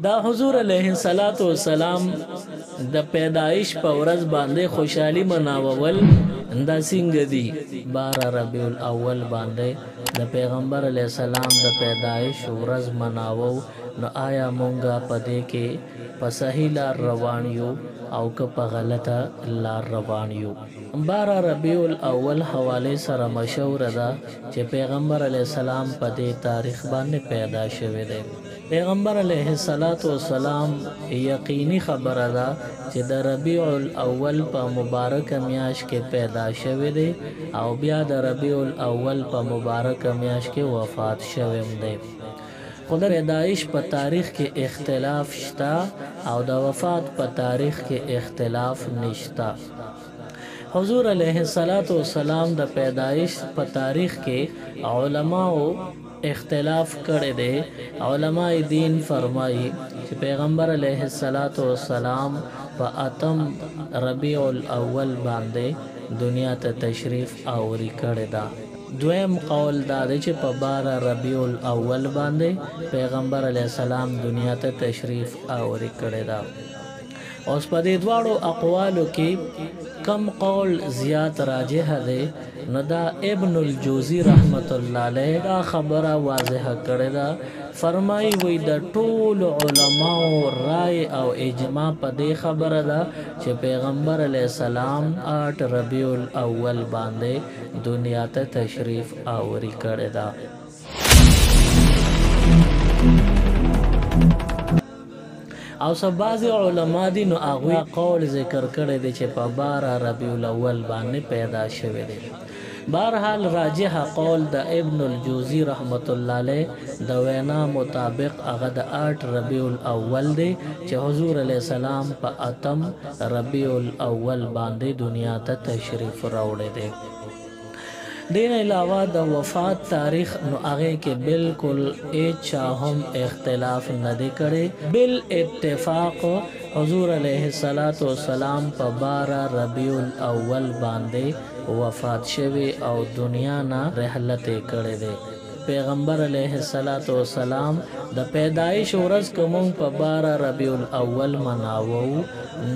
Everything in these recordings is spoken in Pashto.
دا حضور علیہ السلام د پیدائش په ورځ باندې خوشحالي مناول دا څنګه دی 12 ربیع الاول باندې د پیغمبر علیہ السلام د پیدائش ورځ مناوو نو آیا مونږه پدې کې په صحیح لار روان یو او که په غلطه لار روان یو 12 ربیع الاول حواله سره مشهور ده چې پیغمبر علیہ السلام په دې تاریخ باندې پیدا شوی دی پیغمبر علیہ السلام یقینی خبره ده چې د ربیع الاول په مبارک میاش کې پیدا شوی دی او بیا د ربیع الاول په مبارک میاش کې وفات شوی دی خود پیدائش په تاریخ کې اختلاف شتا او د وفات په تاریخ کې اختلاف نشتا حضور علیہ السلام د پیدائش په تاریخ کې علماء اختلاف کړي دي علماء دین فرمایي چې پیغمبر علیہ السلام په اتم ربیع الاول باندې دنیا ته تشریف آوری کړی دا دویم قول دا دی چې په 12 ربیع الاول باندې پیغمبر علیہ السلام دنیا ته تشریف آوری کړی دا اوس په دې دواړو اقوالو کې کم قول زیات راجح دی نو دا ابن الجوزی رحمت الله علیه دا خبره واضحه کړې ده فرمایي وي د ټول علماو رائے او اجماع په دې خبره ده چې پیغمبر علیہ السلام 8 ربیع الاول باندې دنیا ته تشریف آوری کړی ده او سبازی علماء دی نو اغوی قول ذکر کړی دی چې په 12 ربیع الاول باندې پیدا شوی دی بہرحال راجح قول د ابن الجوزی رحمت الله علیه د وینا مطابق هغه د 8 ربیع الاول دی چې حضور علیہ السلام په اتم ربیع الاول باندې دنیا ته تشریف راوړی دی دین علاوه د وفات تاریخ نو هغه کې بالکل اچا هم اختلاف نه دی کړي بل اتفاق حضور علیہ السلام په 12 ربیع الاول باندې وفات شوی او دنیا نه رحلت کړي دی پیغمبر علیہ السلام د پیدائش ورځ کوم په 12 ربیع الاول مناوو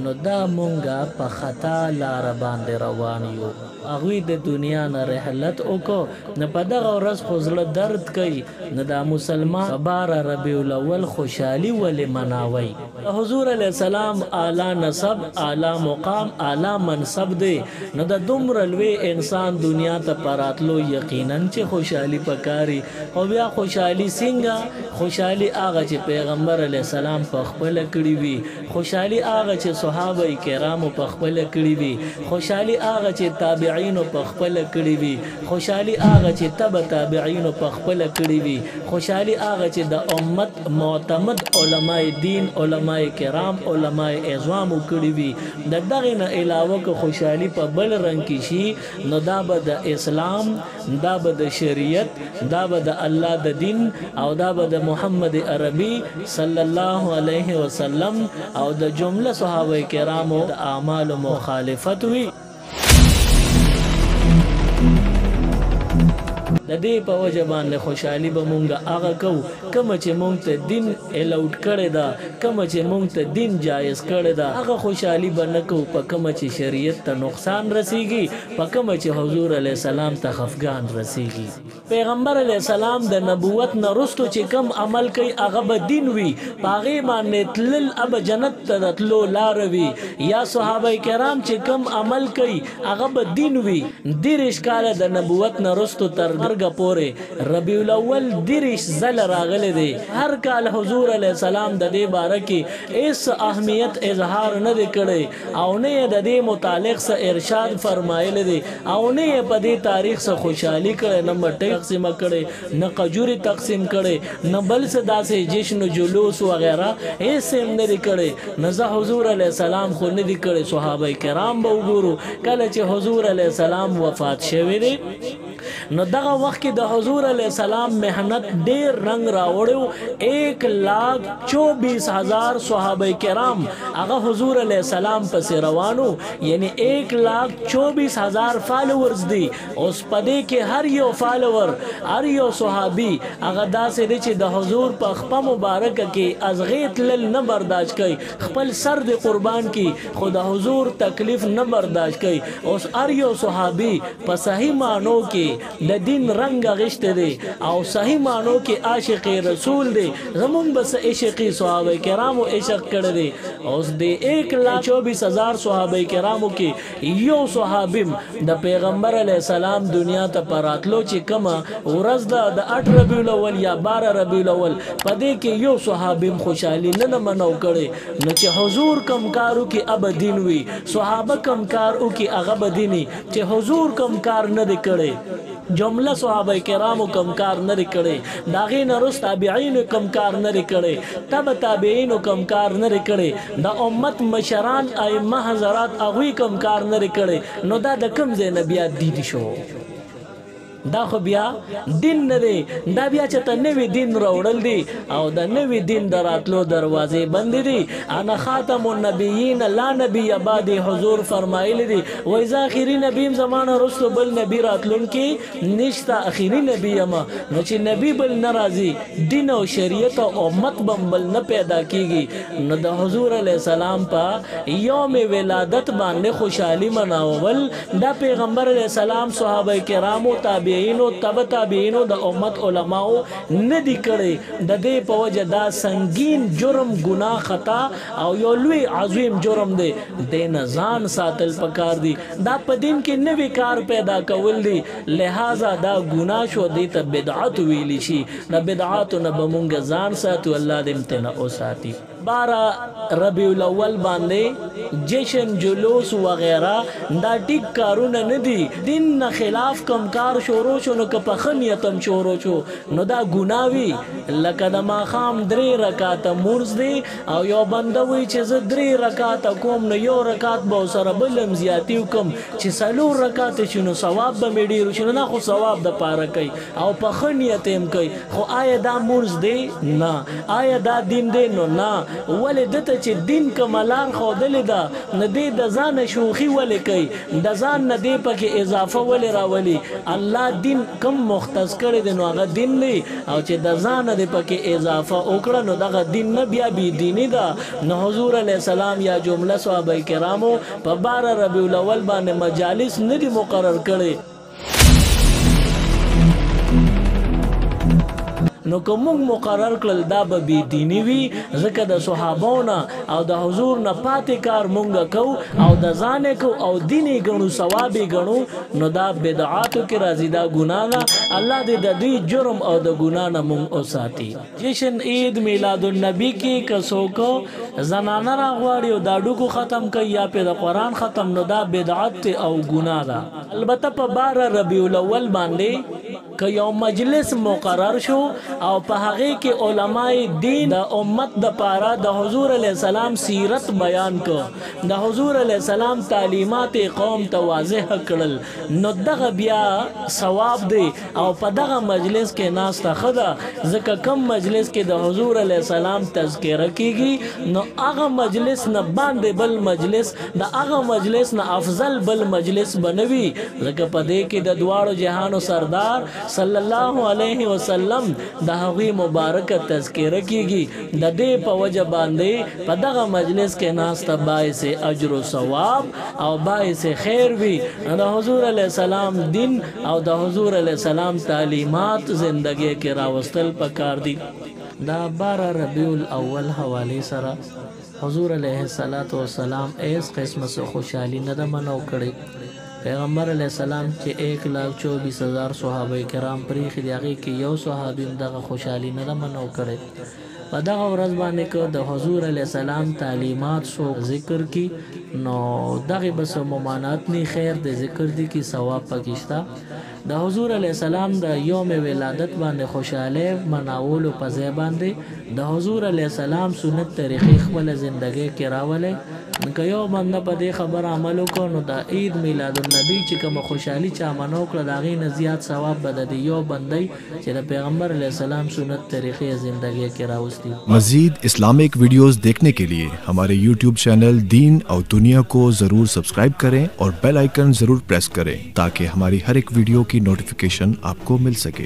نو دا مونږه په خطا لار باندې روان یو اغوی د دنیا نه رحلت وکړو نه په دغه ورځ خو زړه درد کوي نه دا مسلمان 12 ربیع الاول خوشحالي ولې مناوي حضور علیہ السلام اعلی نسب اعلی مقام اعلی منصب دی نو د دومره لوی انسان دنیا ته پراتلو یقینا چې خوشحالي پکاري او بیا خوشحالي څنګه خوشحالي هغه چې پیغمبر علیہ السلام په خپل کړی وي خوشحالي هغه چې صحابه کرامو په خپل کړی وي خوشحالي هغه چې تابعین په خپل کړی وي خوشحالي هغه چې تبع تابعین په خپل کړی وي خوشحالي هغه چې د امت معتمد علماء دین علماء کرام علماء اعظام کړی وي د دغه نه علاوه که خوشحالي په بل رنگ کې شي نو دا به د اسلام دا به د شریعت دا به د الله د دین او دا به د محمد عربی صلی الله علیه وسلم او د جمله صحابه کرامو د اعمال مخالفت وي د دې په وجه باندې خوشحالي به مونږه هغه کوو کومه چې مونږ ته دین الاوډ کړی ده کومه چې مونږ ته دین جایز کړی ده هغه خوشحالي به نه کوو په کومه چې شریعت ته نقصان رسیږي په کومه چې حضور علیہ السلام ته خفګان رسیږي پیغمبر علیہ السلام د نبوت نه وروسته چې کم عمل کوي هغه به دین وي په هغې باندې تلل اب جنت ته د تلو لار وي یا صحابه کرام چې کم عمل کوي هغه به دین وي 30 کاله د نبوت نه وروسته تر پورې ربیع الاول 30 ځل راغلی دی هر کال حضور علیہ السلام د دې باره کې هیڅ اهمیت اظهار نه دی کړی او نه یې د دې متعلق څه ارشاد فرمایلی دی او نه یې په دې تاریخ څه خوشحالي کړی نه مټۍ تقسیمه کړی نه قجوري تقسیم کړی نه بل څه داسې جشن و جلوس وغیره هیڅ هم نه دی کړی نه زه حضور علیہ السلام خو نه دی کړی صحابه کرام به وګورو کله چې حضور علیہ السلام وفات شوی دی نو دغه وخت کې د حضور علیه السلام مهنت ډیر رنگ راوړو 1,24,000 صحابه کرام هغه حضور علیه السلام پس روانو یعنی 1,24,000 فالوورز دي اوس پدې کې هر یو فالوور هر یو صحابي هغه داسې دي چې د حضور په خپه مبارک کې ازغیت لل نه برداشت کوي خپل سر د قربان کی خو د حضور تکلیف نه برداشت کوي اوس هر یو صحابي په صحیح معنو کې د دین رنگ غشته دي او صحیح معنو کې عاشق رسول دي زمون بس عشقی صحابه کرامو عشق کړی دي اوس د 1,24,000 صحابه کرامو کې یو صحابي د پیغمبر علی السلام دنیا ته پراتلو چې کما ورځ د 8 ربیع الاول یا 12 ربیع الاول پدې کې یو صحابي خوشحالي نه منو کړي نو چې حضور کم کارو کې ابدین وي صحابه کم کارو کې هغه بدینی چې حضور کم کار نه کړي جمله صحابه کرامو کم کار نه کړي داغه نرس تابعین کم کار نه کړي تب تابعین کم کار نه کړي د امت مشران ائمه حضرات هغه کم کار نه کړي نو دا د کم ځای نبی دي شو دا خو بیا دین نه دی دا بیا چې ته نوی دین راوړل دي او د نوی دین دراتلو دروازې بند دي انا خاتم النبیین لا نبی بعد حضور فرمایلی دي و اذا اخری نبی زمانه رسول بل نبی راتلون کې نشتا اخری نبی اما نو چې نبی بل ناراضي دین او شریعت او امت بل نه پیدا کیږي نو د حضور علی السلام په یوم ولادت باندې خوشحالي مناول دا پیغمبر علی السلام صحابه کرامو تابع تب تابعینو د امت علماو ندی کړي د دې په وجه دا سنگین جرم گناه خطا او یو لوی عظیم جرم دی د ځان ساتل پکار دی دا په دین کې نوی کار پیدا کول دی لہذا دا گناه شو دی ته بدعت ویلی شي د بدعات نه بمونږ ځان ساتو الله دې امتناع او ساتي 12 ربیع الاول باندې جشن جلوس وغیرہ دا ټیک کارونه نه دي دین نه خلاف کم کار شروع شو نو که په خنیتم شروع شو نو دا ګناوي لکه د ماخام 3 رکعات مورز دي او یو بندوي چې زه 3 رکعات کوم نو یو رکعات به سره بلم زیاتی کوم چې سلور رکعات شنو ثواب به مډیر شنو نه خو ثواب د پاره کوي او په خنیت هم کوي خو آیا دا مورز دي نه آیا دا دین دی نو نه ولې دته چې دین کمالان خودلې ده نه دی د ځان شوخي ولې کوي د ځان نه دی پکې اضافه ولې راولي الله دین کم مختص کړی دی نو هغه دین دی او چې د ځان نه دی پکې اضافه وکړه نو دغه دین نه بیا بی دینی ده نو حضور علیه السلام یا جمله صحابه کرامو په 12 ربیع الاول باندې مجالس نه دي مقرر کړي نو کوم مقرر کړل دا به بی دینی وي ځکه د صحابهونو او د حضور نه پاتې کار مونږ کو او د ځان کو او دیني غنو ثوابي غنو نو دا بدعاتو کې راځي دا ګناه نه الله دې د دې جرم او د ګناه نه مونږ او ساتي جشن عید میلاد النبی کې کسو کو زنانه راغواړي او دا ډوکو ختم کوي یا په د قران ختم نو دا بدعت او ګناه ده البته په 12 ربیع الاول باندې که یو مجلس مقرر شو او په هغه کې علماء دین د امت د پاره د حضور علی السلام سیرت بیان کو د حضور علی السلام تعلیمات قوم ته واضح کړل نو دغه بیا ثواب دی او په دغه مجلس کې ناس ته خدا ځکه کم مجلس کې د حضور علی السلام تذکرہ کیږي نو هغه مجلس نه باندې بل مجلس د هغه مجلس نه افضل بل مجلس بنوي ځکه په دې کې د دواړو جهانو سردار صلی الله علیه وسلم د هغه مبارک تذکرہ کیږي د دې په وجه باندې په دغه مجلس کې ناس ته باعث اجر او ثواب او باعث خیر وي د حضور علی السلام دین او د حضور علی السلام تعلیمات زندگی کې راوستل پکار دي دا 12 ربیع الاول حواله سره حضور علیه السلام ایس قسمه سو خوشحالی نه د منو کړي پیغمبر علیہ السلام چې 1,24,000 صحابه کرام پریخي دی هغه کې یو صحابي دغه خوشحالي نه منو کړي په دغه ورځ باندې کو د حضور علیہ السلام تعلیمات سو ذکر کی نو دغه بس ممانات نه خیر د ذکر دی کی ثواب پکښتا د حضور علیہ السلام د یوم ولادت باندې خوشاله مناولو په ځای باندې د حضور علیہ السلام سنت طریقې خپل ژوندۍ کې راولې که یو بنده په دې خبر عمل وکړو نو د عید میلاد النبی چې کوم خوشحالي چا منو کړ د هغې نه زیات ثواب به د یو بندی چې د پیغمبر علیہ السلام سنت طریقې ژوندۍ کې راوستي. مزید اسلامک ویڈیوز دیکھنے کے لیے ہمارے یوٹیوب چینل دین اور دنیا کو ضرور سبسکرائب کریں اور بیل آئیکن ضرور پریس کریں تاکہ ہماری ہر ایک ویڈیو کی نوٹیفیکیشن آپ کو مل سکے.